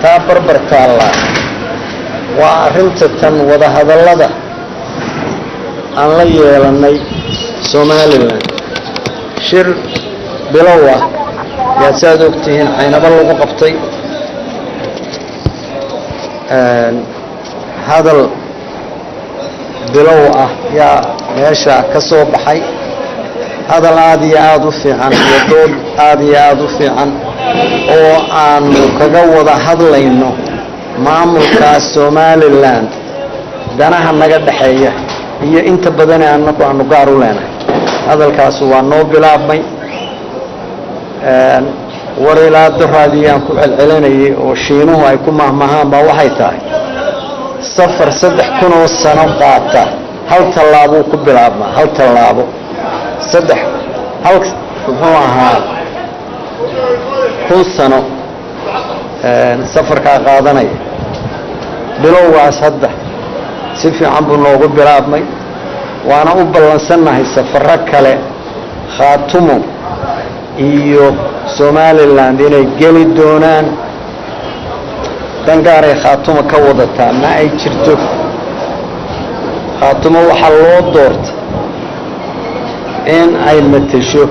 تابر برتالله وأرنتن وده هذا اللذا أن لا يلني سوماليلاند شر بلوة يسادوكتين حين بلغوا قبطي هذا بلوة يا ماشا كسوب حي هذا العادي عادو في عن يدود عادي عادو في عن أو أن كجوده هذا إنه معمول كسوماليلاند دنا هم نقد حية هي أنت بدنا أنك قارو لنا هذا الكاس هو نوبلا بمي وريلا دفاديان كعلني وشينه هيكون مهما بوحيته سفر صدح كنوا السنة قاطع هل طلابو كبلابنا هل طلابو صدح هل هو كل سنة سفر كقاضني بلوه صدح سيفي عم بنوق بلابني وأنا أقبل سنة السفر كله خاتمه iyo Somaliland inay gali doonaan dangaare khaatuma ka wadata ma ay jirto khaatuma waxa loo doortay in ay matasho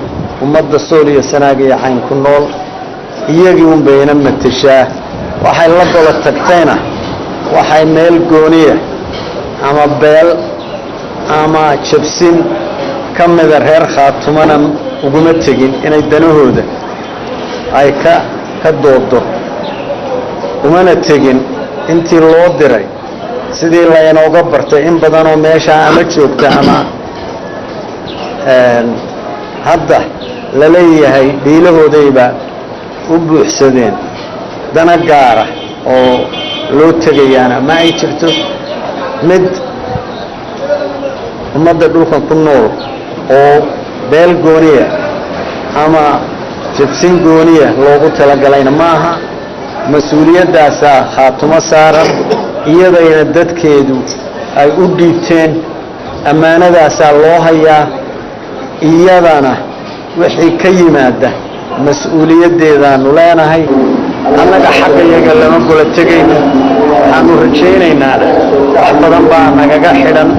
ummadda Soomaaliya sanaaga iyo cayn ku nool iyagii un bayna matashaa waxay la dolo tagtayna waxay meel gooniya ama beel ama jabsin kamida reer khaatumana uguma tagin inay danahooda ay ka doodo umana tagin intii loo diray sidii la inooga bartay in badan oo meesha ama joogta ama hadda la leeyahay dhiilahoodayba u buuxsadeen dana gaara oo loo tagayana ma ay jirto mid ummadda dhulkan ku nool oo beel gooniya ama jabsin gooniya loogu talagalayna maaha mas'uuliyadaasa khaatuma saaran iyadayna dadkeedu ay u dhiibteen amaanadaasa loo hayaa iyadana wixii ka yimaada mas'uuliyadeedaanu leenahay annaga xaqayaga lama gola tegayno waxaanu rajaynaynaa wax badan baa nagaga xidhan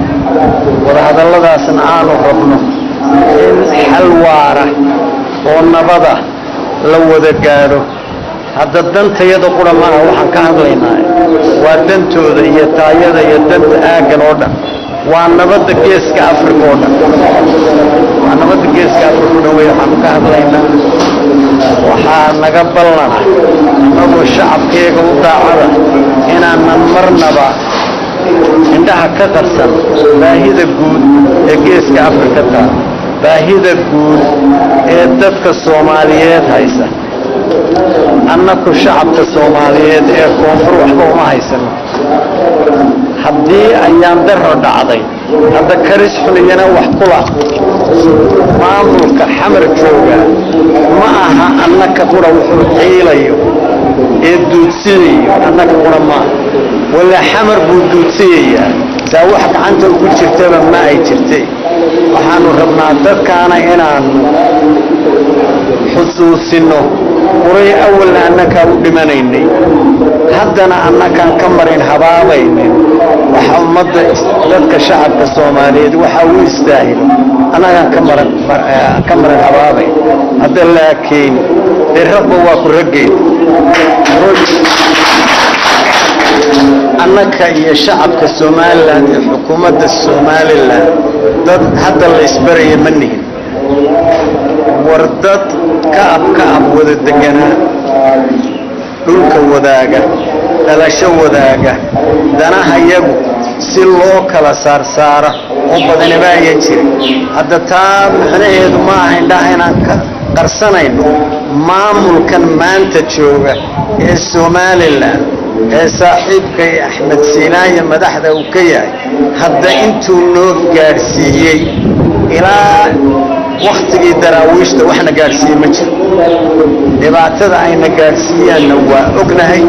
wadahadalladaasna aanu rabno in xal waara oo nabada la wada gaadho hadda dantayada qura maaha waxaan ka hadlaynaa waa dantooda iyo taayada iyo danta aagan oo dhan waa nabada geeska Afrika oo dhan waa nabada geeska Afrika oo dhan waxaan ka hadlaynaa waxaa naga ballan anagoo shacabkeega u daacada inaan marnaba indhaha ka qarsan baahida guud ee geeska Afrika taa baahida guud ee dadka Soomaaliyeed haysa annaku shacabka Soomaaliyeed ee koonfur waxba uma haysano haddii ayaan daro dhacday hadda karis xuliyana wax kula maamulka xamar jooga ma aha annaka qura wuxuu xiilayo ee duudsinayo annaka qura ma wala xamar buu duudsiyaya saa wax gacanta ugu jirtaba ma ay jirtay waxaanu rabnaa dadkaana inaan xusuusino quray awal annaka u dhimanaynay haddana annakaan ka marin habaabaynin waxa ummadda dadka shacabka Soomaaliyeed waxa uu istaahilo annagaan ka marin habaabay hadda laakiin rabba waa ku rageed annaka iyo shacabka Soomaaliland iyo xukuumadda Soomaaliland dad hadda la isbaraya manihin wardad ka ab wada deganaa dhulka wadaaga dhalasho wadaaga danaha iyagu si loo kala saara oo badan baa jiray hadda taa macnaheedu ma aha indhaha inaan ka qarsanayno maamulkan maanta jooga ee Soomaaliland ee saaxiibkay Axmed Siinaaye madaxda uu ka yahay hadda intuu noo gaarsiiyay ilaa waqtigii daraawiishta waxna gaarsiiyay ma jiro dhibaatada ayna gaarsiiyaan waa ognahay